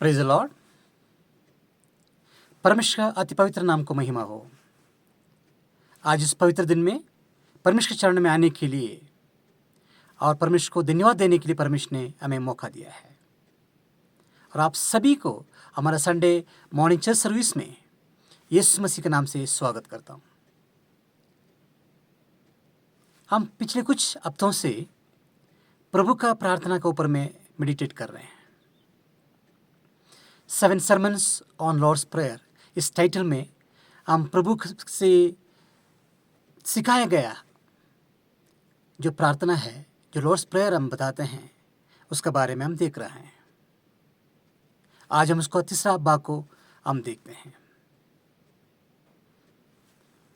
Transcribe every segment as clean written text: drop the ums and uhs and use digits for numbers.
Praise the Lord. परमेश्वर का अति पवित्र नाम को महिमा हो। आज इस पवित्र दिन में परमेश्वर के चरण में आने के लिए और परमेश्वर को धन्यवाद देने के लिए परमेश्वर ने हमें मौका दिया है। और आप सभी को हमारा संडे मॉर्निंग चर्च सर्विस में यीशु मसीह के नाम से स्वागत करता हूँ। हम पिछले कुछ हफ्तों से प्रभु का प्रार्थना के ऊपर में मेडिटेट कर रहे हैं। 7 sermons on Lord's Prayer इस टाइटल में हम प्रभु से सिखाया गया जो प्रार्थना है, जो लॉर्ड्स प्रेयर हम बताते हैं, उसके बारे में हम देख रहे हैं। आज हम उसको तीसरा भाग को हम देखते हैं।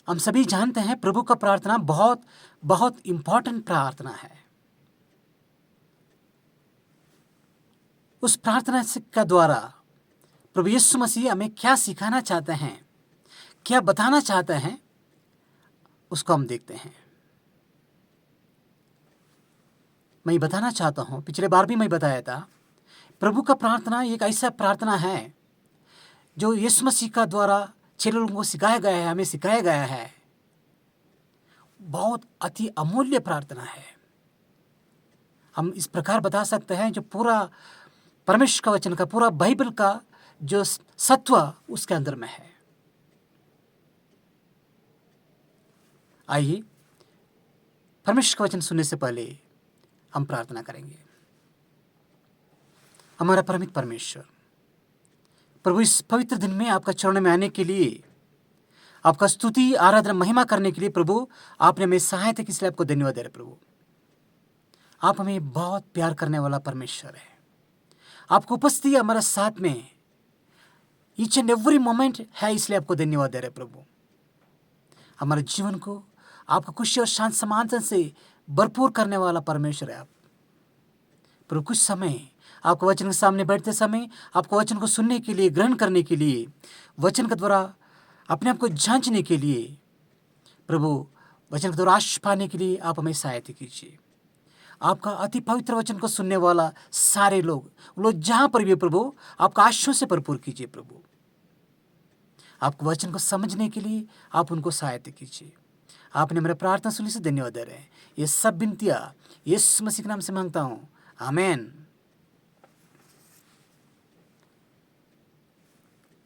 हम सभी जानते हैं प्रभु का प्रार्थना बहुत बहुत इम्पोर्टेंट प्रार्थना है। उस प्रार्थना का द्वारा प्रभु यीशु मसीह हमें क्या सिखाना चाहते हैं, क्या बताना चाहते हैं, उसको हम देखते हैं। मैं बताना चाहता हूँ, पिछले बार भी मैं बताया था, प्रभु का प्रार्थना एक ऐसा प्रार्थना है जो यीशु मसीह का द्वारा 6 लोगों को सिखाया गया है, हमें सिखाया गया है। बहुत अति अमूल्य प्रार्थना है। हम इस प्रकार बता सकते हैं जो पूरा परमेश्वर का वचन का, पूरा बाइबल का जो सत्व उसके अंदर में है। आइए परमेश्वर का वचन सुनने से पहले हम प्रार्थना करेंगे। हमारा परमित परमेश्वर, प्रभु इस पवित्र दिन में आपका चरण में आने के लिए, आपका स्तुति आराधना महिमा करने के लिए प्रभु आपने हमें सहायता की, इसलिए आपको धन्यवाद दे रहे प्रभु। आप हमें बहुत प्यार करने वाला परमेश्वर है। आपको उपस्थिति हमारा साथ में ईच एंड एवरी मोमेंट है, इसलिए आपको धन्यवाद दे रहे प्रभु। हमारे जीवन को आपका खुशी और शांत समाधान से भरपूर करने वाला परमेश्वर है आप प्रभु। कुछ समय आपको वचन के सामने बैठते समय, आपको वचन को सुनने के लिए, ग्रहण करने के लिए, वचन के द्वारा अपने आप को जांचने के लिए प्रभु, वचन के द्वारा आशीष पाने के लिए आप हमें सहायता कीजिए। आपका अति पवित्र वचन को सुनने वाला सारे लोग जहाँ पर भी प्रभु, आपका आशीषों से भरपूर कीजिए प्रभु। आपको वचन को समझने के लिए आप उनको सहायता कीजिए। आपने मेरा प्रार्थना सुनने से धन्यवाद दे रहे हैं। ये सब विनतियाँ यीशु मसीह के नाम से मांगता हूँ, आमीन।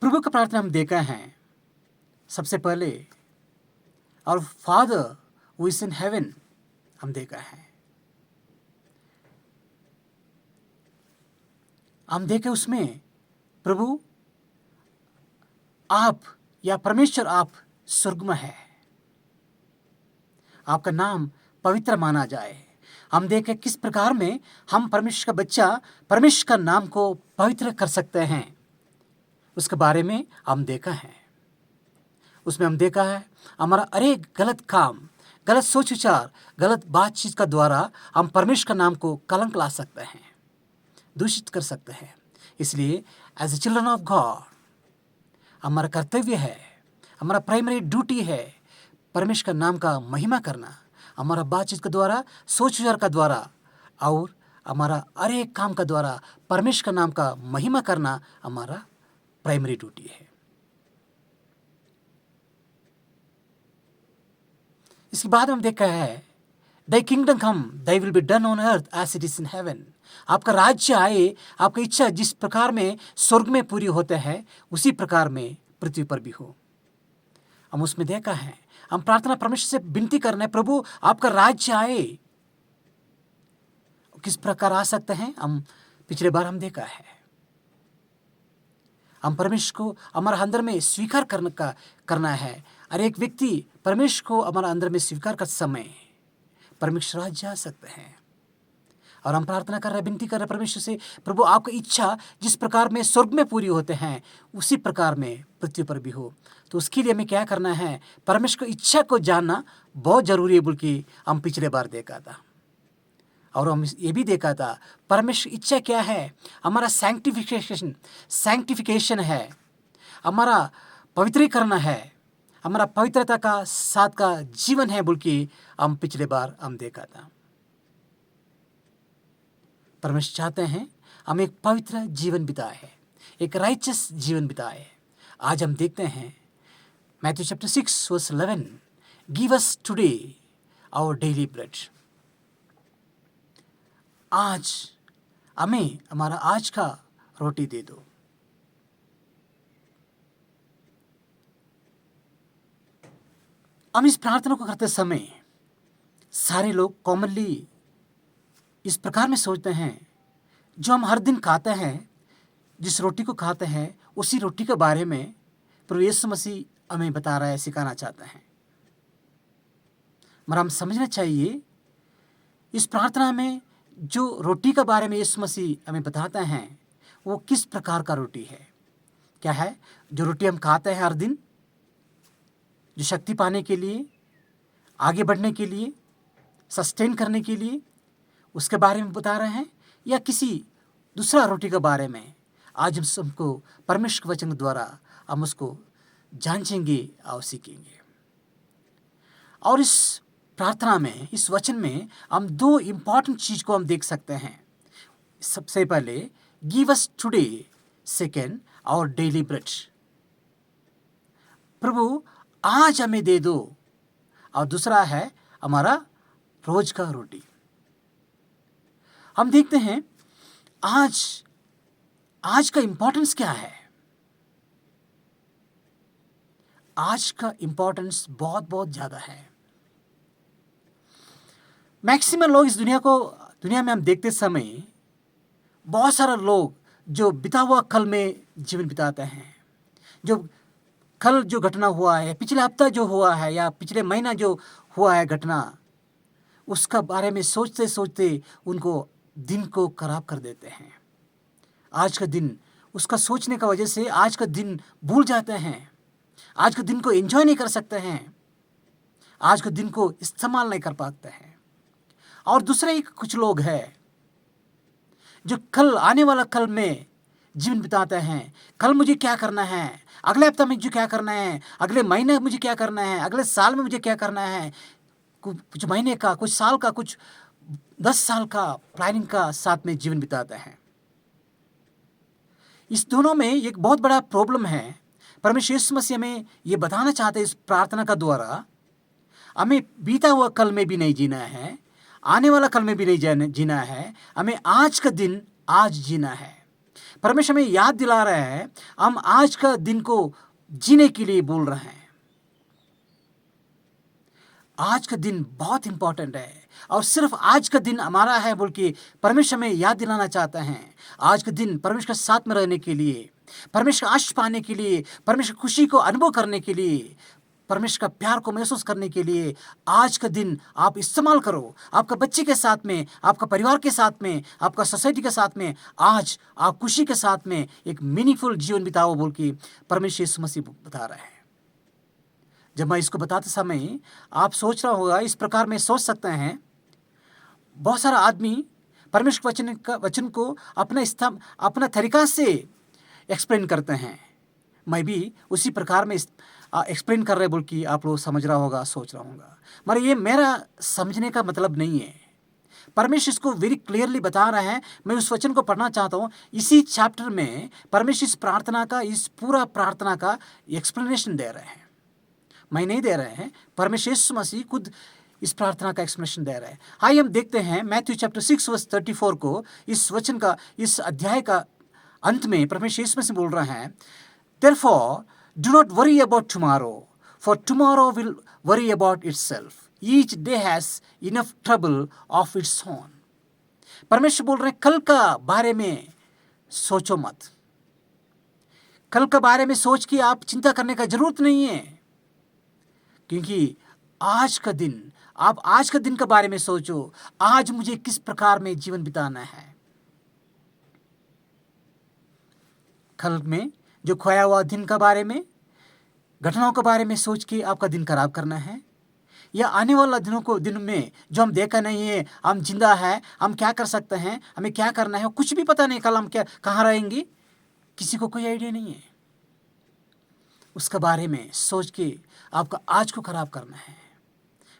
प्रभु का प्रार्थना हम देखा है। सबसे पहले और father who is in heaven हम देखा है। हम देखे उसमें प्रभु आप या परमेश्वर आप स्वर्ग में है, आपका नाम पवित्र माना जाए। हम देखें किस प्रकार में हम परमेश्वर का बच्चा परमेश्वर का नाम को पवित्र कर सकते हैं, उसके बारे में हम देखा है। उसमें हम देखा है हमारा अनेक गलत काम, गलत सोच विचार, गलत बातचीत का द्वारा हम परमेश्वर का नाम को कलंक ला सकते हैं, दूषित कर सकते हैं। इसलिए as a children of God हमारा कर्तव्य है, हमारा प्राइमरी ड्यूटी है परमेश्वर का नाम का महिमा करना। हमारा बातचीत के द्वारा, सोच विचार का द्वारा और हमारा अनेक काम का द्वारा परमेश्वर का नाम का महिमा करना हमारा प्राइमरी ड्यूटी है। इसके बाद हम देखा है Thy kingdom come, thy will be done on earth as it is in heaven। आपका राज्य आए, आपकी इच्छा जिस प्रकार में स्वर्ग में पूरी होते हैं उसी प्रकार में पृथ्वी पर भी हो। हम उसमें देखा है, हम प्रार्थना परमेश्वर से विनती करना है, प्रभु आपका राज्य आए। किस प्रकार आ सकते हैं, हम पिछले बार हम देखा है। हम परमेश्वर को हमारे अंदर में स्वीकार करना है। और एक व्यक्ति परमेश्वर को हमारे अंदर में स्वीकार कर समय परमेश्वर राज्य आ सकते हैं। और हम प्रार्थना कर रहे हैं, विनती कर रहे हैं परमेश्वर से, प्रभु आपकी इच्छा जिस प्रकार में स्वर्ग में पूरी होते हैं उसी प्रकार में पृथ्वी पर भी हो। तो उसके लिए हमें क्या करना है, परमेश्वर की इच्छा को जानना बहुत जरूरी है, बल्कि हम पिछले बार देखा था। और हम ये भी देखा था परमेश्वर इच्छा क्या है, हमारा सैंक्टिफिकेशन है, हमारा पवित्रीकरण है, हमारा पवित्रता का साथ का जीवन है, बल्कि हम पिछले बार हम देखा था। परमेश्वर चाहते हैं हम एक पवित्र जीवन बिताए हैं, एक राइचस जीवन बिताए। आज हम देखते हैं Matthew chapter 6 verse 11, give us today our daily bread. आज हमें हमारा आज का रोटी दे दो। हम इस प्रार्थना को करते समय सारे लोग कॉमनली इस प्रकार में सोचते हैं, जो हम हर दिन खाते हैं, जिस रोटी को खाते हैं, उसी रोटी के बारे में प्रभु यीशु मसीह हमें बता रहा है, सिखाना चाहता है। मगर हम समझना चाहिए इस प्रार्थना में जो रोटी के बारे में यीशु मसीह हमें बताते हैं वो किस प्रकार का रोटी है। क्या है जो रोटी हम खाते हैं हर दिन, जो शक्ति पाने के लिए, आगे बढ़ने के लिए, सस्टेन करने के लिए, उसके बारे में बता रहे हैं, या किसी दूसरा रोटी के बारे में। आज हम सबको परमेश्वर के वचन द्वारा हम उसको जांचेंगे और सीखेंगे। और इस प्रार्थना में, इस वचन में हम दो इम्पॉर्टेंट चीज को हम देख सकते हैं। सबसे पहले गिव अस टुडे, सेकेंड और डेली ब्रेड। प्रभु आज हमें दे दो, और दूसरा है हमारा रोज का रोटी। हम देखते हैं आज का इंपॉर्टेंस क्या है। आज का इंपॉर्टेंस बहुत बहुत ज्यादा है। मैक्सिमम लोग इस दुनिया में हम देखते समय बहुत सारे लोग जो बिता हुआ कल में जीवन बिताते हैं, जो कल जो घटना हुआ है, पिछले हफ्ता जो हुआ है, या पिछले महीना जो हुआ है घटना, उसका बारे में सोचते सोचते उनको दिन को खराब कर देते हैं। आज का दिन, उसका सोचने का वजह से आज का दिन भूल जाते हैं, आज के दिन को एंजॉय नहीं कर सकते हैं, आज के दिन को इस्तेमाल नहीं कर पाते हैं। और दूसरे ही कुछ लोग हैं जो कल, आने वाला कल में जीवन बिताते हैं। कल मुझे क्या करना है, अगले हफ्ते में मुझे क्या करना है, अगले महीने मुझे क्या करना है, अगले साल में मुझे क्या करना है। कुछ महीने का, कुछ साल का, कुछ 10 साल का प्लानिंग का साथ में जीवन बिताते हैं। इस दोनों में एक बहुत बड़ा प्रॉब्लम है। परमेश्वर यीशु मसीह हमें ये बताना चाहते हैं इस प्रार्थना का द्वारा, हमें बीता हुआ कल में भी नहीं जीना है, आने वाला कल में भी नहीं जीना है, हमें आज का दिन आज जीना है। परमेश्वर हमें याद दिला रहा है, हम आज का दिन को जीने के लिए बोल रहे हैं। आज का दिन बहुत इंपॉर्टेंट है, और सिर्फ आज का दिन हमारा है बोल के परमेश्वर हमें याद दिलाना चाहते हैं। आज का दिन परमेश्वर के साथ में रहने के लिए, परमेश्वर का आशीष पाने के लिए, परमेश्वर खुशी को अनुभव करने के लिए, परमेश्वर का प्यार को महसूस करने के लिए आज का दिन आप इस्तेमाल करो। आपका बच्चे के साथ में, आपका परिवार के साथ में, आपका सोसाइटी के साथ में, आज आप खुशी के साथ में एक मीनिंगफुल जीवन बिताओ बोल के परमेश्वर यीशु मसीह बता रहे हैं। जब मैं इसको बताते समय आप सोच रहा होगा, इस प्रकार में सोच सकते हैं, बहुत सारा आदमी परमेश्वर वचन को अपना तरीका से एक्सप्लेन करते हैं। मैं भी उसी प्रकार में एक्सप्लेन कर रहे बोल कि आप लोग समझ रहा होगा, सोच रहा होगा, मगर ये मेरा समझने का मतलब नहीं है। परमेश्वर इसको वेरी क्लियरली बता रहा है। मैं उस वचन को पढ़ना चाहता हूँ। इसी चैप्टर में परमेश्वर इस प्रार्थना का, इस पूरा प्रार्थना का एक्सप्लेनेशन दे रहे हैं। मैं नहीं दे रहे हैं, परमेश्वर यीशु मसीह खुद इस प्रार्थना का एक्सप्लेनेशन दे रहे हैं। आइए हम देखते हैं मैथ्यू चैप्टर 6 वर्स 34 को। इस वचन का, इस अध्याय का अंत में परमेश्वर यीशु मसीह बोल रहे हैं, Therefore, do not worry about tomorrow, for tomorrow will worry about itself. Each day has enough trouble of its own. परमेश्वर बोल रहे हैं, कल का बारे में सोचो मत। कल के बारे में सोच के आप चिंता करने का जरूरत नहीं है, क्योंकि आज का दिन, आप आज का दिन के बारे में सोचो। आज मुझे किस प्रकार में जीवन बिताना है। कल में जो खोया हुआ दिन के बारे में, घटनाओं के बारे में सोच के आपका दिन खराब करना है, या आने वाला दिन में जो हम देखा नहीं है, हम जिंदा है, हम क्या कर सकते हैं, हमें क्या करना है, कुछ भी पता नहीं कल हम क्या कहाँ रहेंगे, किसी को कोई आइडिया नहीं है। उसके बारे में सोच के आपका आज को खराब करना है।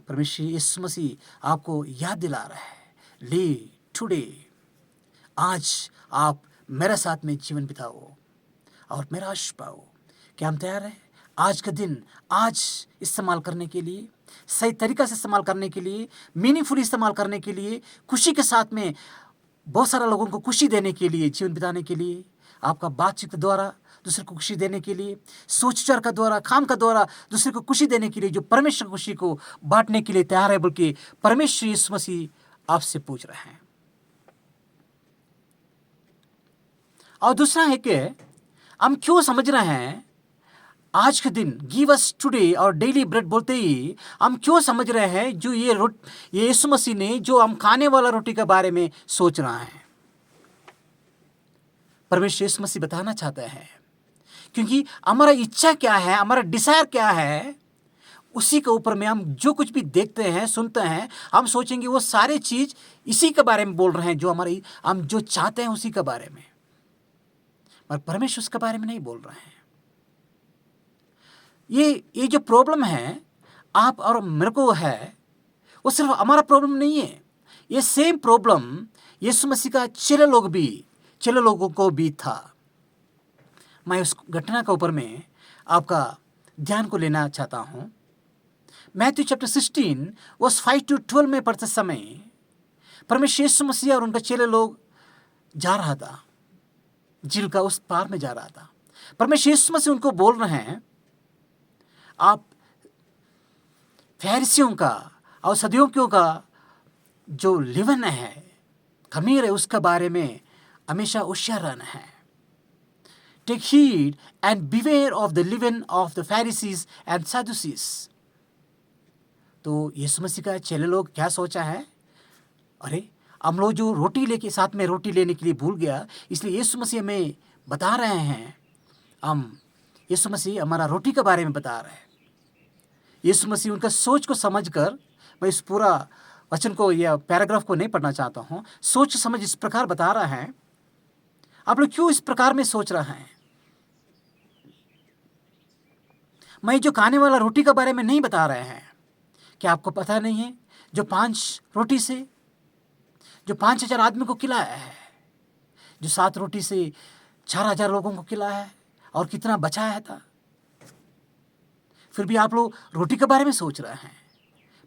परमेश्वर यीशु मसीह आपको याद दिला रहा है, ले टुडे, आज आप मेरे साथ में जीवन बिताओ। और निराश पाओ। क्या हम तैयार हैं आज का दिन आज इस्तेमाल करने के लिए, सही तरीका से इस्तेमाल करने के लिए, मीनिंगफुली इस्तेमाल करने के लिए, खुशी के साथ में बहुत सारा लोगों को खुशी देने के लिए, जीवन बिताने के लिए, आपका बातचीत के द्वारा दूसरे को खुशी देने के लिए, सोच विचार का द्वारा, काम का द्वारा दूसरे को खुशी देने के लिए, जो परमेश्वर की खुशी को बांटने के लिए तैयार है, बल्कि परमेश्वर यीशु मसीह आपसे पूछ रहे हैं। और दूसरा है कि हम क्यों समझ रहे हैं आज के दिन गिव अस टुडे और डेली ब्रेड बोलते ही हम क्यों समझ रहे हैं जो ये यीशु मसीह ने जो हम खाने वाला रोटी के बारे में सोच रहा है। परमेश्वर यीशु मसीह बताना चाहता है, क्योंकि हमारा इच्छा क्या है, हमारा डिजायर क्या है, उसी के ऊपर में हम जो कुछ भी देखते हैं, सुनते हैं, हम सोचेंगे वो सारे चीज इसी के बारे में बोल रहे हैं, जो हमारी हम जो चाहते हैं उसी के बारे में, पर परमेश्वर उसके बारे में नहीं बोल रहे हैं। ये जो प्रॉब्लम है आप और मेरे को है, वो सिर्फ हमारा प्रॉब्लम नहीं है। ये सेम प्रॉब्लम यीशु मसीह का चेले लोगों को भी था। मैं उस घटना के ऊपर में आपका ध्यान को लेना चाहता हूँ। मैथ्यू चैप्टर 16 वर्स 5 to 12 में पढ़ते समय परमेश्वर यीशु मसीह और उनका चेले लोग जा रहा था, झील का उस पार में जा रहा था। परमेश्वर यीशु मसीह उनको बोल रहे हैं, आप फरीसियों का और सदुकियों का जो लेवन है, खमीर है, उसके बारे में हमेशा होशियार रहना है। Take heed and beware of the leaven of the Pharisees and Sadducees. तो यीशु मसीह का चेले लोग क्या सोचा है, अरे हम लोग जो रोटी लेके साथ में रोटी लेने के लिए भूल गया, इसलिए यीशु मसीह हमें बता रहे हैं, हम यीशु मसीह हमारा रोटी के बारे में बता रहे हैं। यीशु मसीह उनका सोच को समझकर, मैं इस पूरा वचन को या पैराग्राफ को नहीं पढ़ना चाहता हूँ, सोच समझ इस प्रकार बता रहा है। आप लोग क्यों इस प्रकार में सोच रहे हैं? मैं जो खाने वाला रोटी के बारे में नहीं बता रहे हैं। क्या आपको पता नहीं है जो 5 रोटी से जो 5,000 आदमी को खिलाया है, जो 7 रोटी से 4,000 लोगों को खिलाया है, और कितना बचाया था? फिर भी आप लोग रोटी के बारे में सोच रहे हैं।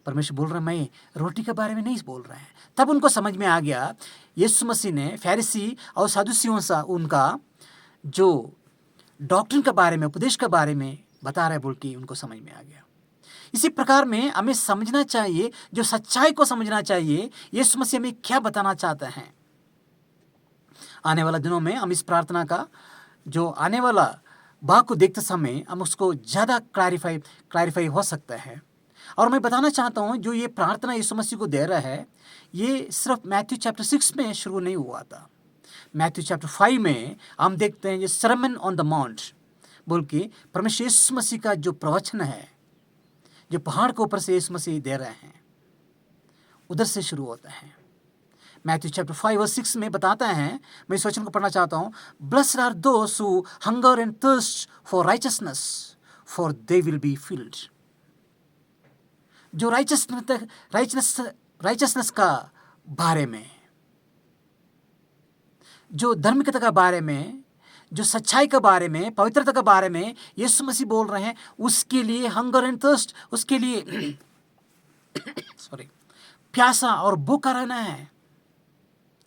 परमेश्वर बोल रहे हैं, मैं रोटी के बारे में नहीं बोल रहे हैं। तब उनको समझ में आ गया, यीशु मसीह ने फरीसी और सदुसियों से उनका जो डॉक्ट्रिन के बारे में, उपदेश के बारे में बता रहे बोल के उनको समझ में आ गया। इसी प्रकार में हमें समझना चाहिए, जो सच्चाई को समझना चाहिए, यीशु मसीह हमें क्या बताना चाहते हैं। आने वाला दिनों में हम इस प्रार्थना का जो आने वाला भाग को देखते समय हम उसको ज़्यादा क्लैरिफाई हो सकता है। और मैं बताना चाहता हूँ, जो ये प्रार्थना यीशु मसीह को दे रहा है, ये सिर्फ मैथ्यू चैप्टर 6 में शुरू नहीं हुआ था। मैथ्यू चैप्टर 5 में हम देखते हैं ये सरमन ऑन द माउंट बोल के परमेश्वर यीशु मसीह का जो प्रवचन है, जो पहाड़ के ऊपर से यीशु मसीह दे रहे हैं, उधर से शुरू होता है। मैथ्यू चैप्टर 5 और 6 में बताता है, मैं इस वचन को पढ़ना चाहता हूँ, blessed are those who hunger and thirst for righteousness, for they will be filled. जो राइचसनेस का बारे में, जो धार्मिकता का बारे में, जो सच्चाई के बारे में, पवित्रता के बारे में यीशु मसीह बोल रहे हैं, उसके लिए हंगर एंड थर्स्ट, उसके लिए प्यासा और भूखा रहना है।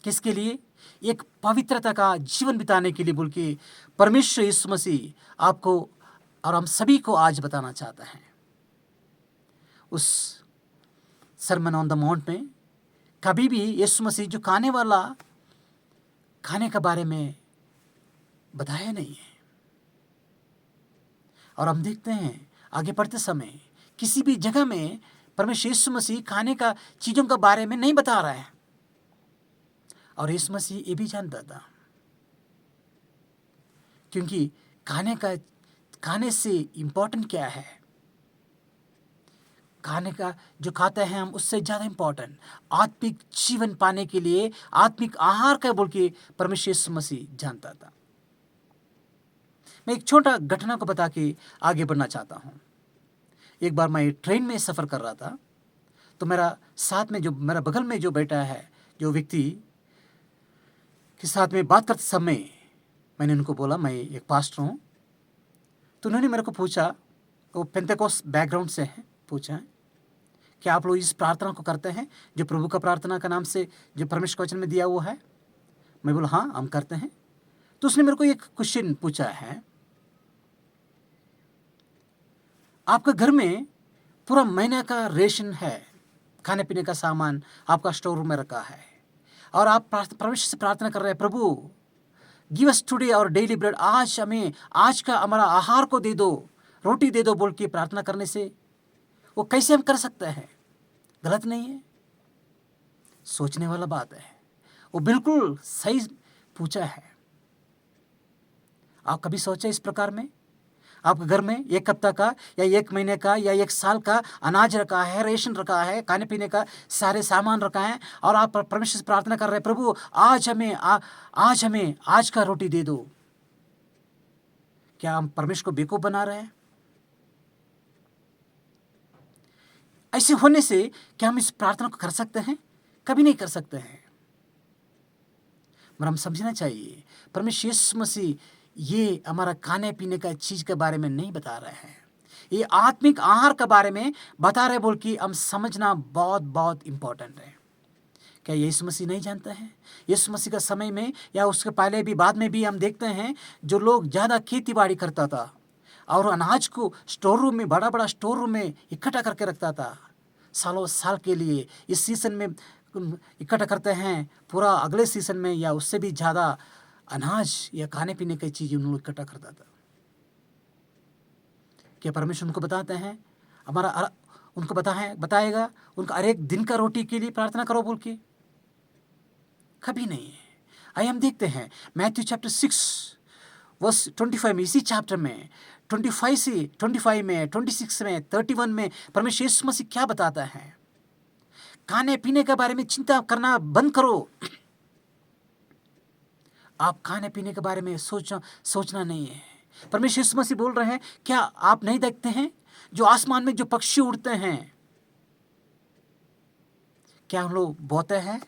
किसके लिए? एक पवित्रता का जीवन बिताने के लिए बोल के परमेश्वर यीशु मसीह आपको और हम सभी को आज बताना चाहता है। उस सरमन ऑन द माउंट में कभी भी यीशु मसीह जो खाने के बारे में बताया नहीं है। और हम देखते हैं आगे पढ़ते समय किसी भी जगह में परमेश्वर यीशु मसीह खाने का चीज़ों के बारे में नहीं बता रहा है। और यीशु मसीह ये भी जानता था, क्योंकि खाने से इम्पोर्टेंट क्या है, खाने का जो खाते हैं हम उससे ज़्यादा इम्पोर्टेंट आत्मिक जीवन पाने के लिए आत्मिक आहार का बोल के परमेश्वर यीशु मसीह जानता था। मैं एक छोटा घटना को बता के आगे बढ़ना चाहता हूँ। एक बार मैं ट्रेन में सफ़र कर रहा था, तो मेरा साथ में जो मेरा बगल में जो बैठा है, जो व्यक्ति के साथ में बात करते समय मैंने उनको बोला मैं एक पास्टर हूँ। तो उन्होंने मेरे को पूछा, वो पेंतेकोस्त बैकग्राउंड से है, पूछा कि आप लोग इस प्रार्थना को करते हैं जो प्रभु का प्रार्थना का नाम से जो परमेश्वर के वचन में दिया हुआ है? मैं बोला हाँ हम करते हैं। तो उसने मेरे को एक क्वेश्चन पूछा है, आपका घर में पूरा महीने का रेशन है, खाने पीने का सामान आपका स्टोर रूम में रखा है, और आप परमेश्वर से प्रार्थना कर रहे हैं, प्रभु गिव अस टुडे और डेली ब्रेड, आज हमें आज का हमारा आहार को दे दो, रोटी दे दो बोल के प्रार्थना करने से वो कैसे हम कर सकते हैं? गलत नहीं है, सोचने वाला बात है, वो बिल्कुल सही पूछा है। आप कभी सोचे इस प्रकार में? आपके घर में एक हफ्ता का या एक महीने का या एक साल का अनाज रखा है, रेशन रखा है, खाने पीने का सारे सामान रखा है, और आप परमेश्वर से प्रार्थना कर रहे हैं, प्रभु आज हमें आज का रोटी दे दो। क्या हम परमेश्वर को बेवकूफ बना रहे हैं? ऐसे होने से क्या हम इस प्रार्थना को कर सकते हैं? कभी नहीं कर सकते हैं। मगर हम समझना चाहिए, परमेश्वर यीशु मसीह ये हमारा खाने पीने का चीज के बारे में नहीं बता रहे हैं, ये आत्मिक आहार के बारे में बता रहे, बोल कि हम समझना बहुत बहुत इंपॉर्टेंट है। क्या यीशु मसीह नहीं जानते हैं? यीशु मसीह का समय में या उसके पहले भी बाद में भी हम देखते हैं जो लोग ज़्यादा खेती बाड़ी करता था और अनाज को स्टोर रूम में, बड़ा बड़ा स्टोर रूम में इकट्ठा करके रखता था सालों साल के लिए। इस सीज़न में इकट्ठा करते हैं, पूरा अगले सीज़न में या उससे भी ज़्यादा अनाज या खाने पीने की चीज़ें उन लोग इकट्ठा करता था। क्या परमेश्वर उनको बताते हैं उनको बताएगा उनका हर एक दिन का रोटी के लिए प्रार्थना करो बोल के? कभी नहीं है। आइए हम देखते हैं मैथ्यू चैप्टर 6 वर्स 25 में, इसी चैप्टर में 25 में, 26 में, 31 में परमेश्वर यीशु मसीह क्या बताता है? खाने पीने के बारे में चिंता करना बंद करो। आप खाने पीने के बारे में सोचना नहीं है। परमेश्वर यीशु मसीह बोल रहे हैं, क्या आप नहीं देखते हैं जो आसमान में जो पक्षी उड़ते हैं, क्या हम लोग बोते हैं,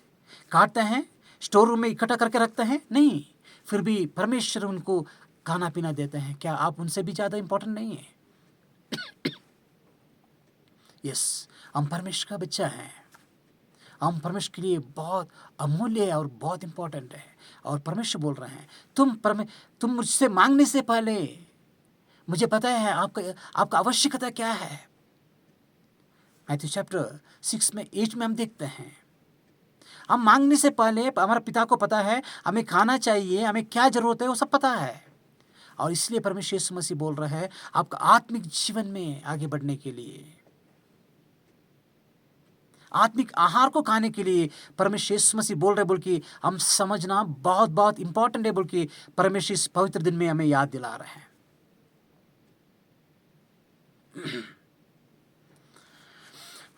काटते हैं, स्टोर रूम में इकट्ठा करके रखते हैं? नहीं, फिर भी परमेश्वर उनको खाना पीना देते हैं। क्या आप उनसे भी ज़्यादा इंपॉर्टेंट नहीं है? यस, हम परमेश्वर का बच्चा हैं, हम परमेश्वर के लिए बहुत अमूल्य है और बहुत इंपॉर्टेंट है। और परमेश्वर बोल रहे हैं, तुम मुझसे मांगने से पहले मुझे पता है आपका आवश्यकता क्या है। मैथ्यू चैप्टर 6 में 8 में हम देखते हैं, हम मांगने से पहले हमारे पिता को पता है हमें खाना चाहिए, हमें क्या जरूरत है वो सब पता है। और इसलिए परमेश्वर यीशु मसीह बोल रहा है आपका आत्मिक जीवन में आगे बढ़ने के लिए, आत्मिक आहार को खाने के लिए परमेश्वर यीशु मसीह बोल रहे, बोल कि हम समझना बहुत बहुत इंपॉर्टेंट है, बोल कि परमेश्वर इस पवित्र दिन में हमें याद दिला रहे हैं।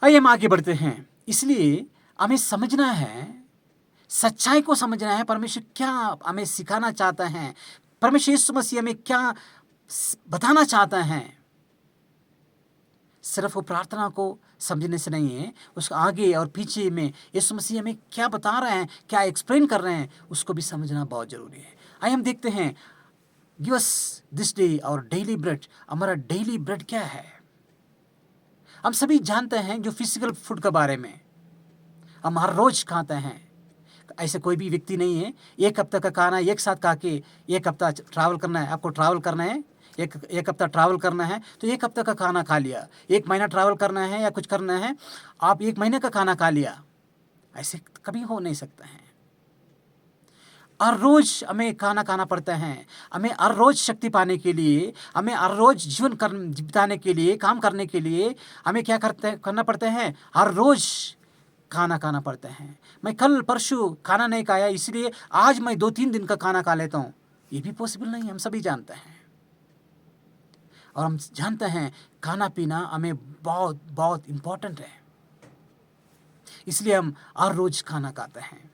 आइए हम आगे बढ़ते हैं। इसलिए हमें समझना है, सच्चाई को समझना है, परमेश्वर क्या हमें सिखाना चाहता है, परमेश्वर यीशु मसीह हमें क्या बताना चाहता है। सिर्फ वो प्रार्थना को समझने से नहीं है, उसके आगे और पीछे में यीशु मसीह हमें क्या बता रहे हैं, क्या एक्सप्लेन कर रहे हैं, उसको भी समझना बहुत जरूरी है। आइए हम देखते हैं, गिव अस दिस डे और डेली ब्रेड। हमारा डेली ब्रेड क्या है? हम सभी जानते हैं जो फिजिकल फूड के बारे में, हम हर रोज खाते हैं। ऐसे कोई भी व्यक्ति नहीं है एक हफ्ता का खाना एक साथ खा के, एक हफ्ता ट्रैवल करना है, आपको ट्रैवल करना है, एक हफ्ता ट्रैवल करना है तो एक हफ्ता का खाना खा लिया, एक महीना ट्रैवल करना है या कुछ करना है, आप एक महीने का खाना खा लिया, ऐसे कभी हो नहीं सकता है। हर रोज हमें खाना खाना पड़ता है, हमें हर रोज शक्ति पाने के लिए, हमें हर रोज जीवन बिताने के लिए, काम करने के लिए हमें क्या करना पड़ता है? हर रोज खाना खाना पड़ता है। मैं कल परसों खाना नहीं खाया इसलिए आज मैं 2-3 दिन का खाना खा लेता हूँ, ये भी पॉसिबल नहीं, हम सभी जानते हैं। और हम जानते हैं खाना पीना हमें बहुत बहुत इम्पोर्टेंट है, इसलिए हम हर रोज खाना खाते हैं,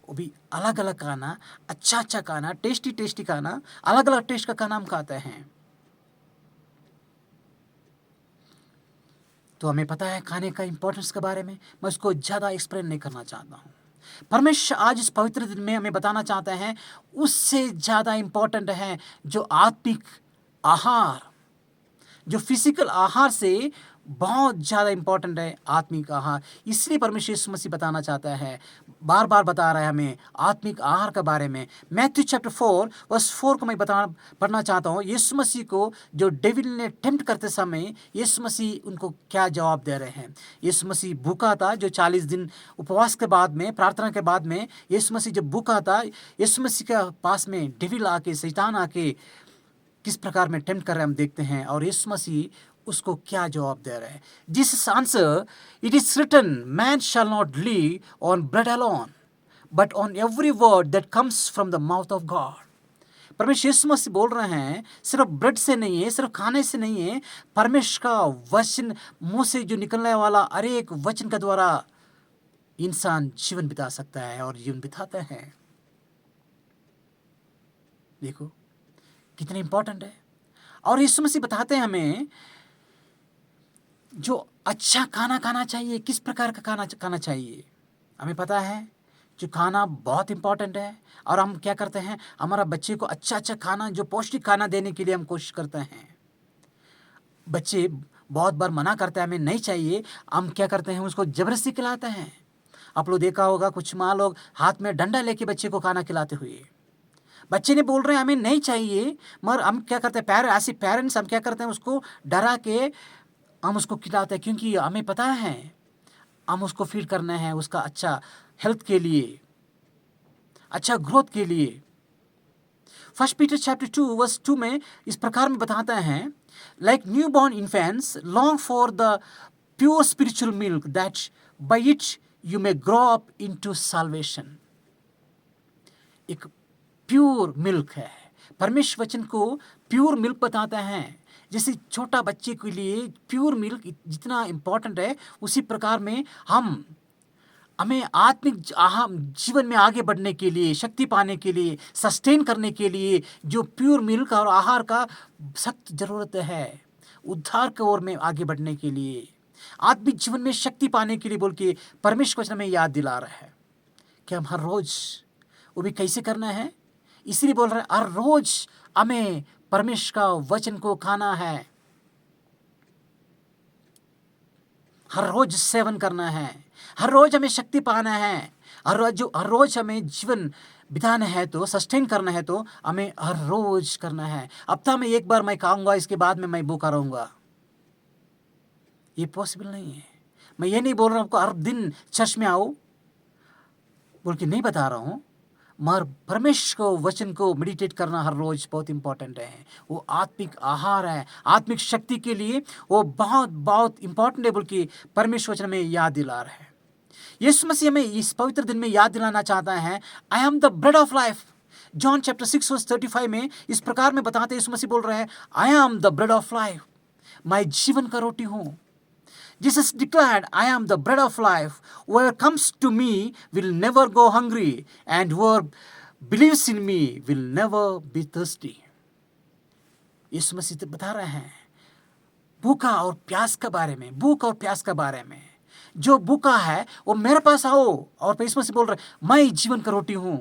वो भी अलग अलग खाना, अच्छा अच्छा खाना, टेस्टी टेस्टी खाना, अलग अलग टेस्ट का खाना हम खाते हैं। तो हमें पता है खाने का इंपॉर्टेंस के बारे में, मैं उसको ज़्यादा एक्सप्लेन नहीं करना चाहता हूँ। परमेश्वर आज इस पवित्र दिन में हमें बताना चाहते हैं, उससे ज़्यादा इम्पोर्टेंट है जो आत्मिक आहार, जो फिजिकल आहार से बहुत ज़्यादा इम्पोर्टेंट है आत्मिक आहार। इसलिए परमेश्वर यीशु मसीह बताना चाहता है, बार बार बता रहा है हमें आत्मिक आहार के बारे में। मैथ्यू चैप्टर 4 वर्स 4 को मैं पढ़ना चाहता हूँ। यीशु मसीह को जो डेविल ने टेम्प्ट करते समय यीशु मसीह उनको क्या जवाब दे रहे हैं। यीशु मसीह भूखा था, जो 40 दिन उपवास के बाद में, प्रार्थना के बाद में यीशु मसीह जब भूखा था, यीशु मसीह के पास में डेविल आके, शैतान आके किस प्रकार में टेम्प्ट कर रहे हैं हम देखते हैं, और यीशु मसीह उसको क्या जवाब दे रहे हैं। Jesus answer, it is written, man shall not live on bread alone but on every word that comes from the mouth of God. परमेश्वर यीशु मसीह बोल रहे हैं, सिर्फ ब्रेड से नहीं है, सिर्फ खाने से नहीं है, परमेश्वर का वचन, मुंह से जो निकलने वाला हर एक वचन के द्वारा इंसान जीवन बिता सकता है और जीवन बिताते हैं। देखो कितने इंपॉर्टेंट है। और यीशु मसीह बताते हैं हमें जो अच्छा खाना खाना चाहिए, किस प्रकार का खाना खाना चाहिए। हमें पता है जो खाना बहुत इंपॉर्टेंट है, और हम क्या करते हैं, हमारा बच्चे को अच्छा अच्छा खाना, जो पौष्टिक खाना देने के लिए हम कोशिश करते हैं। बच्चे बहुत बार मना करते हैं, हमें नहीं चाहिए, हम क्या करते हैं, उसको जबरदस्ती खिलाते हैं। आप लोग देखा होगा कुछ माँ लोग हाथ में डंडा लेके बच्चे को खाना खिलाते हुए। बच्चे ने बोल रहे हैं हमें नहीं चाहिए, मगर हम क्या करते हैं, ऐसे पेरेंट्स हम क्या करते हैं, उसको डरा के हम उसको खिलाते हैं, क्योंकि हमें पता है हम उसको फीड करना है उसका अच्छा हेल्थ के लिए, अच्छा ग्रोथ के लिए। फर्स्ट पीटर चैप्टर 2 वर्स 2 में इस प्रकार में बताता है, like new born infants long for the pure spiritual milk that by it you may grow up into salvation. एक प्योर मिल्क है, परमेश्वर वचन को प्योर मिल्क बताता है। जैसे छोटा बच्चे के लिए प्योर मिल्क जितना इम्पोर्टेंट है, उसी प्रकार में हमें आत्मिक जीवन में आगे बढ़ने के लिए, शक्ति पाने के लिए, सस्टेन करने के लिए जो प्योर मिल्क और आहार का सख्त जरूरत है, उद्धार की ओर में आगे बढ़ने के लिए, आत्मिक जीवन में शक्ति पाने के लिए, बोल के परमेश्वर वचन हमें याद दिला रहा है कि हम हर रोज वो भी कैसे करना है। इसलिए बोल रहे हैं हर रोज हमें परमेश्वर का वचन को खाना है, हर रोज सेवन करना है, हर रोज हमें शक्ति पाना है, हर रोज हमें जीवन बिताना है, तो सस्टेन करना है, तो हमें हर रोज करना है। हफ्ता में एक बार मैं खाऊंगा, इसके बाद में मैं भूखा रहूंगा, ये पॉसिबल नहीं है। मैं ये नहीं बोल रहा हूं आपको हर दिन चर्च में आओ बोल के, नहीं बता रहा हूं, मगर परमेश्वर को वचन को मेडिटेट करना हर रोज बहुत इंपॉर्टेंट है। वो आत्मिक आहार है, आत्मिक शक्ति के लिए वो बहुत बहुत इंपॉर्टेंट है, बोल के परमेश्वर वचन में याद दिला रहा है। यीशु मसीह हमें इस पवित्र दिन में याद दिलाना चाहता है, I am the bread of life. John chapter 6 verse 35 में इस प्रकार में बताते यीशु मसीह बोल रहे हैं, आई am the bread of life, मैं जीवन का रोटी हूं। Jesus declared, I am the bread of life. Whoever comes to me will never go hungry, and whoever believes in me will never be thirsty. यीशु मसीह बता रहे हैं भूखा और प्यास के बारे में, भूख और प्यास के बारे में। जो भूखा है वो मेरे पास आओ, और यीशु मसीह बोल रहे हैं मैं जीवन का रोटी हूं,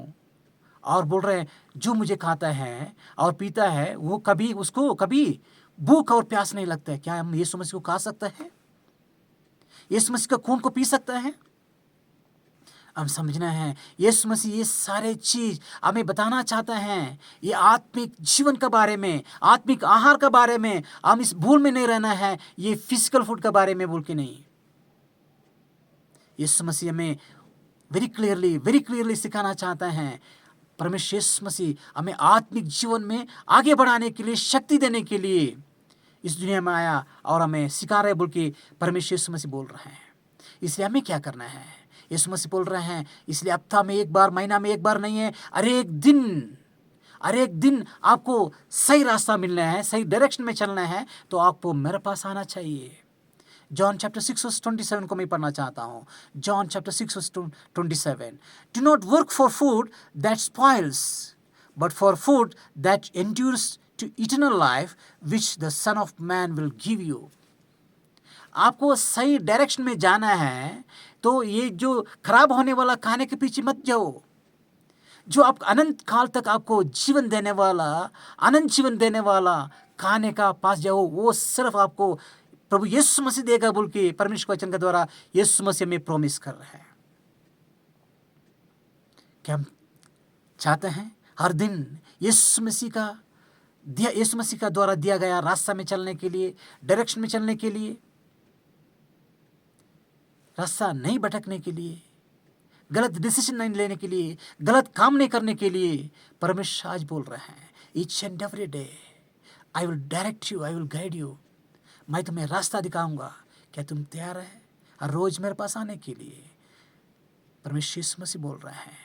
और बोल रहे हैं जो मुझे खाता है और पीता है वो उसको कभी भूख और प्यास नहीं लगता है। क्या हम यीशु मसीह को खा सकते हैं? यीशु मसीह का खून को पी सकता है? हम समझना है यीशु मसीह ये सारे चीज हमें बताना चाहता है। ये आत्मिक जीवन के बारे में, आत्मिक आहार के बारे में हम इस भूल में नहीं रहना है, ये फिजिकल फूड के बारे में बोल के नहीं। यीशु मसीह हमें वेरी क्लियरली सिखाना चाहता है। परमेश्वर यीशु मसीह हमें आत्मिक जीवन में आगे बढ़ाने के लिए, शक्ति देने के लिए इस दुनिया में आया और हमें सिखा रहे बोल के परमेश्वर यीशु मसीह बोल रहे हैं। इसलिए हमें क्या करना है? यीशु मसीह बोल रहे हैं इसलिए हफ्ता में एक बार, महीना में एक बार नहीं है, हर एक दिन आपको सही रास्ता मिलना है, सही डायरेक्शन में चलना है, तो आपको मेरे पास आना चाहिए। जॉन चैप्टर 6 वर्स 27 को मैं पढ़ना चाहता हूँ। John chapter 6 verse 27, do not work for food that spoils but for food that endures to eternal life which the Son of Man will give you. आपको सही डायरेक्शन में जाना है, तो ये जो खराब होने वाला खाने के पीछे मत जाओ। जो आप अनंत काल तक आपको जीवन देने वाला, अनंत जीवन देने वाला खाने का पास जाओ। वो सिर्फ आपको प्रभु यीशु मसीह देगा बोल के परमेश्वर वचन के द्वारा यीशु मसीह में प्रॉमिस कर रहे हैं। क्या हम चाहते हैं हर दिन यीशु मसीह का द्वारा दिया गया रास्ता में चलने के लिए, डायरेक्शन में चलने के लिए, रास्ता नहीं भटकने के लिए, गलत डिसीजन नहीं लेने के लिए, गलत काम नहीं करने के लिए परमेश्वर आज बोल रहे हैं, each and every day I will direct you, I will guide you. मैं तुम्हें रास्ता दिखाऊंगा। क्या तुम तैयार है हर रोज मेरे पास आने के लिए? परमेश्वर यीशु मसीह बोल रहे हैं,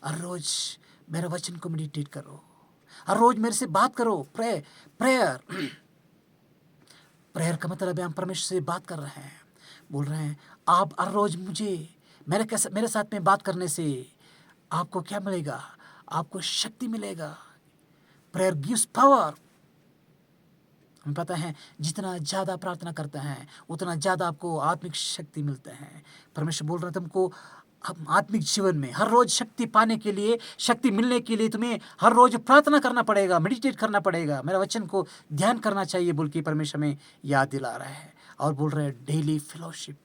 हर रोज मेरे वचन को मेडिटेट करो, हर रोज मेरे से बात करो। प्रेयर का मतलब है हम परमेश्वर से बात कर रहे हैं। बोल रहे हैं आप हर रोज मेरे साथ में बात करने से आपको क्या मिलेगा? आपको शक्ति मिलेगा। Prayer gives power. हमें पता है जितना ज़्यादा प्रार्थना करते हैं उतना ज़्यादा आपको आत्मिक शक्ति मिलते हैं। परमेश्वर बोल रहा है तुमको आत्मिक जीवन में हर रोज शक्ति पाने के लिए, शक्ति मिलने के लिए तुम्हें हर रोज प्रार्थना करना पड़ेगा, मेडिटेट करना पड़ेगा, मेरा वचन को ध्यान करना चाहिए बोल के परमेश्वर में याद दिला रहा है। और बोल रहे हैं डेली फेलोशिप,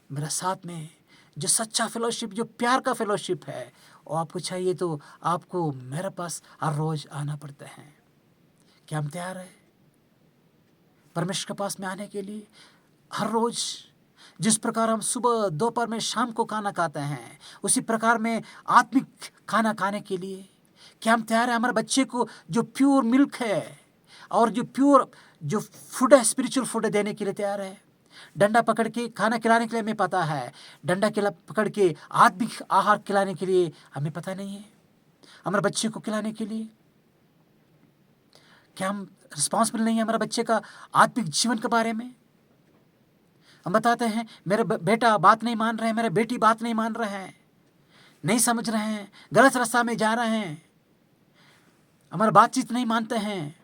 मेरा साथ में जो सच्चा फेलोशिप, जो प्यार का फेलोशिप है वो आपको चाहिए तो आपको मेरे पास हर रोज आना पड़ता है। क्या हम तैयार है परमेश्वर के पास में आने के लिए? हर रोज जिस प्रकार हम सुबह दोपहर में शाम को खाना खाते हैं उसी प्रकार में आत्मिक खाना खाने के लिए क्या हम तैयार है? हमारे बच्चे को जो प्योर मिल्क है और जो प्योर जो फूड है, स्पिरिचुअल फूड देने के लिए तैयार है? डंडा पकड़ के खाना खिलाने के लिए हमें पता है, डंडा पकड़ के आत्मिक आहार खिलाने के लिए हमें पता नहीं है। हमारे बच्चे को खिलाने के लिए क्या हम रिस्पॉन्सिबल नहीं है हमारे बच्चे का आत्मिक जीवन के बारे में? हम बताते हैं मेरा बेटा बात नहीं मान रहे हैं, मेरा बेटी बात नहीं मान रहे हैं, नहीं समझ रहे हैं, गलत रास्ता में जा रहे हैं, हमारा बातचीत नहीं मानते हैं,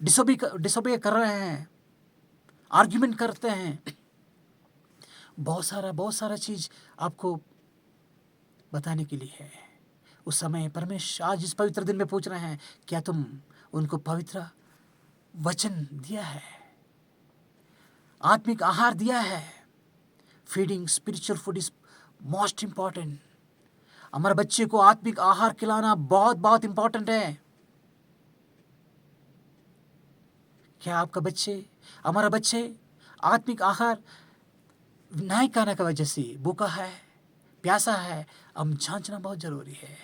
डिसोबे कर रहे हैं, आर्ग्यूमेंट करते हैं। बहुत सारा चीज आपको बताने के लिए है। उस समय परमेश्वर आज इस पवित्र दिन में पूछ रहे हैं क्या तुम उनको पवित्र वचन दिया है, आत्मिक आहार दिया है? Feeding spiritual food is most important. हमारे बच्चे को आत्मिक आहार खिलाना बहुत बहुत इंपॉर्टेंट है। क्या आपका हमारा बच्चे आत्मिक आहार नहीं खाने की वजह से भूखा है, प्यासा है? हम जांचना बहुत जरूरी है।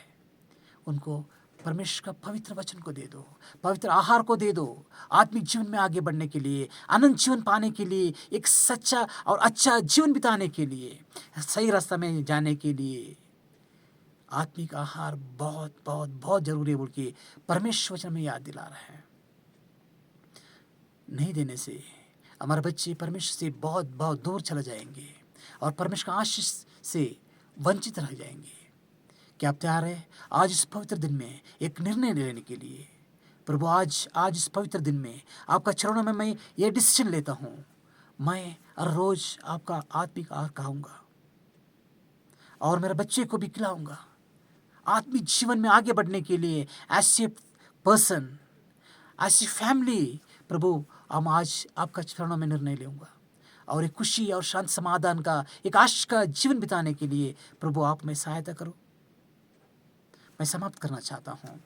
उनको परमेश्वर का पवित्र वचन को दे दो, पवित्र आहार को दे दो, आत्मिक जीवन में आगे बढ़ने के लिए, अनंत जीवन पाने के लिए, एक सच्चा और अच्छा जीवन बिताने के लिए, सही रास्ता में जाने के लिए आत्मिक आहार बहुत बहुत बहुत जरूरी है बोल के परमेश्वर वचन में याद दिला रहा है। नहीं देने से हमारे बच्चे परमेश्वर से बहुत बहुत दूर चले जाएंगे और परमेश्वर का आशीष से वंचित रह जाएंगे। क्या आप तैयार है आज इस पवित्र दिन में एक निर्णय लेने के लिए? प्रभु आज इस पवित्र दिन में आपका चरणों में मैं ये डिसीजन लेता हूँ, मैं हर रोज आपका आत्मिक आहार खाऊंगा और मेरे बच्चे को भी खिलाऊंगा। आत्मिक जीवन में आगे बढ़ने के लिए ऐसे पर्सन, ऐसी फैमिली प्रभु हम आज आपका चरणों में निर्णय लेऊंगा और एक खुशी और शांत समाधान का, एक आशीष का जीवन बिताने के लिए प्रभु आप में सहायता करो। मैं समाप्त करना चाहता हूं।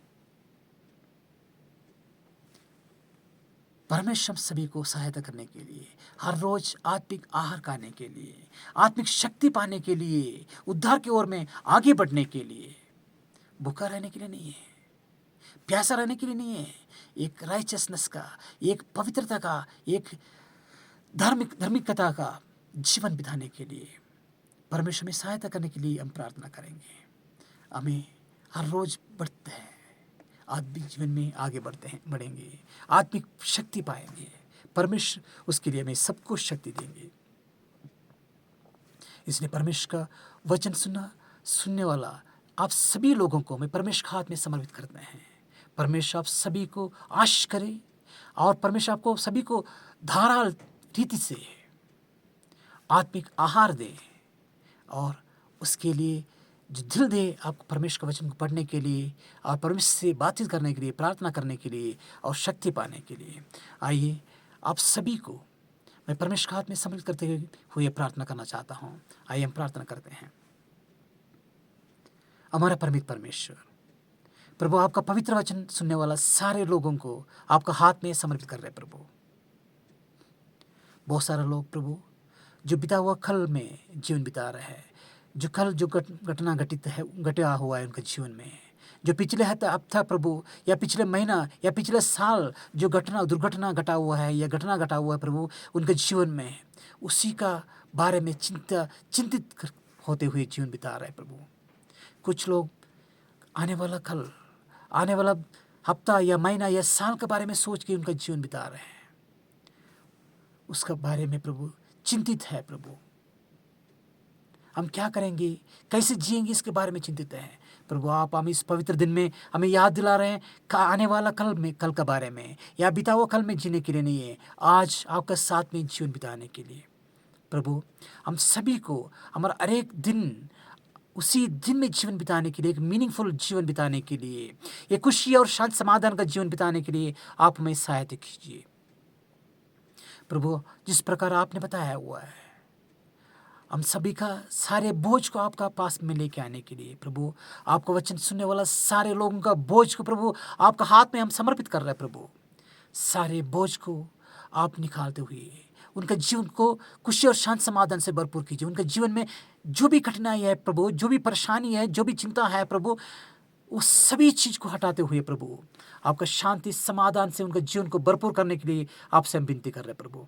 परमेश्वर सभी को सहायता करने के लिए, हर रोज आत्मिक आहार खाने के लिए, आत्मिक शक्ति पाने के लिए, उद्धार की ओर में आगे बढ़ने के लिए, भूखा रहने के लिए नहीं है, प्यासा रहने के लिए नहीं है, एक राइचसनेस का, एक पवित्रता का, एक धार्मिकता का जीवन बिताने के लिए परमेश्वर में सहायता करने के लिए हम प्रार्थना करेंगे। हमें हर रोज बढ़ते हैं, आत्मिक जीवन में आगे बढ़ेंगे, आत्मिक शक्ति पाएंगे। परमेश्वर उसके लिए हमें सबको शक्ति देंगे। इसलिए परमेश्वर का वचन सुनने वाला आप सभी लोगों को मैं परमेश्वर के हाथ में समर्पित करते हैं। परमेश्वर आप सभी को आशीष करे और परमेश्वर आपको सभी को धाराल रीति से आत्मिक आहार दे, और उसके लिए जो दिल दे आपको परमेश्वर के वचन को पढ़ने के लिए और परमेश्वर से बातचीत करने के लिए, प्रार्थना करने के लिए और शक्ति पाने के लिए। आइए आप सभी को मैं परमेश्वर के हाथ में समर्पित करते हुए प्रार्थना करना चाहता हूँ। आइए हम प्रार्थना करते हैं। हमारा परमित परमेश्वर, प्रभु आपका पवित्र वचन सुनने वाला सारे लोगों को आपका हाथ में समर्पित कर रहे प्रभु। बहुत सारे लोग प्रभु जो बिता हुआ कल में जीवन बिता रहे हैं, जो कल जो घटना घटा हुआ है उनके जीवन में, जो पिछले हफ्ता प्रभु या पिछले महीना या पिछले साल जो दुर्घटना घटा हुआ है या घटना घटा हुआ है प्रभु उनके जीवन में, उसी का बारे में चिंतित होते हुए जीवन बिता रहे हैं प्रभु। कुछ लोग आने वाला कल, आने वाला हफ्ता या महीना या साल के बारे में सोच के उनका जीवन बिता रहे हैं, उसका बारे में प्रभु चिंतित है प्रभु। हम क्या करेंगे, कैसे जिएंगे, इसके बारे में चिंतित हैं प्रभु। आप हम इस पवित्र दिन में हमें याद दिला रहे हैं आने वाला कल के बारे में, या बिता हुआ कल में जीने के लिए नहीं है, आज आपका साथ में जीवन बिताने के लिए प्रभु। हम सभी को हमारा हर एक दिन उसी दिन में जीवन बिताने के लिए, एक मीनिंगफुल जीवन बिताने के लिए, एक खुशी और शांति समाधान का जीवन बिताने के लिए आप हमें सहायता कीजिए प्रभु। जिस प्रकार आपने बताया हुआ है, हम सभी का सारे बोझ को आपका पास में लेके आने के लिए प्रभु, आपका वचन सुनने वाला सारे लोगों का बोझ को प्रभु आपका हाथ में हम समर्पित कर रहे हैं प्रभु। सारे बोझ को आप निकालते हुए उनका जीवन को खुशी और शांत समाधान से भरपूर कीजिए। उनके जीवन में जो भी कठिनाई है प्रभु, जो भी परेशानी है, जो भी चिंता है प्रभु, उस सभी चीज को हटाते हुए प्रभु आपका शांति समाधान से उनका जीवन को भरपूर करने के लिए आपसे हम विनती कर रहे हैं प्रभु।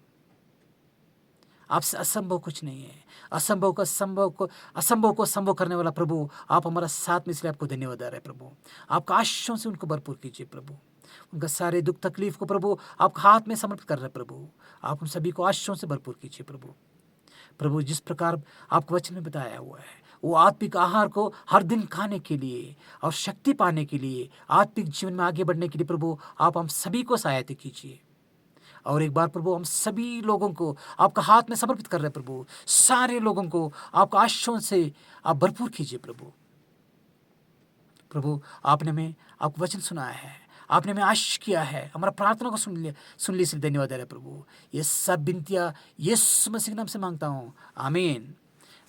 आपसे असंभव कुछ नहीं है। असंभव को संभव करने वाला प्रभु आप हमारा साथ में, इसलिए आपको धन्यवाद दे रहे हैं प्रभु। आपका आशीषों से उनको भरपूर कीजिए प्रभु। उनका सारे दुख तकलीफ को प्रभु आपके हाथ में समर्पित कर रहे हैं प्रभु। आप हम सभी को आशीषों से भरपूर कीजिए प्रभु। प्रभु जिस प्रकार आपके वचन में बताया हुआ है, वो आत्मिक आहार को हर दिन खाने के लिए और शक्ति पाने के लिए, आत्मिक जीवन में आगे बढ़ने के लिए प्रभु आप हम सभी को सहायता कीजिए। और एक बार प्रभु हम सभी लोगों को आपका हाथ में समर्पित कर रहे हैं प्रभु। सारे लोगों को आपका आशीषों से आप भरपूर कीजिए प्रभु। प्रभु आपने हमें आपका वचन सुनाया है, आपने हमें आशीष किया है, हमारा प्रार्थना को सुन ली, इसलिए धन्यवाद है प्रभु। ये सब विनतियाँ यीशु मसीह के नाम से मांगता हूँ, आमीन।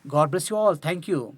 God bless you all, thank you.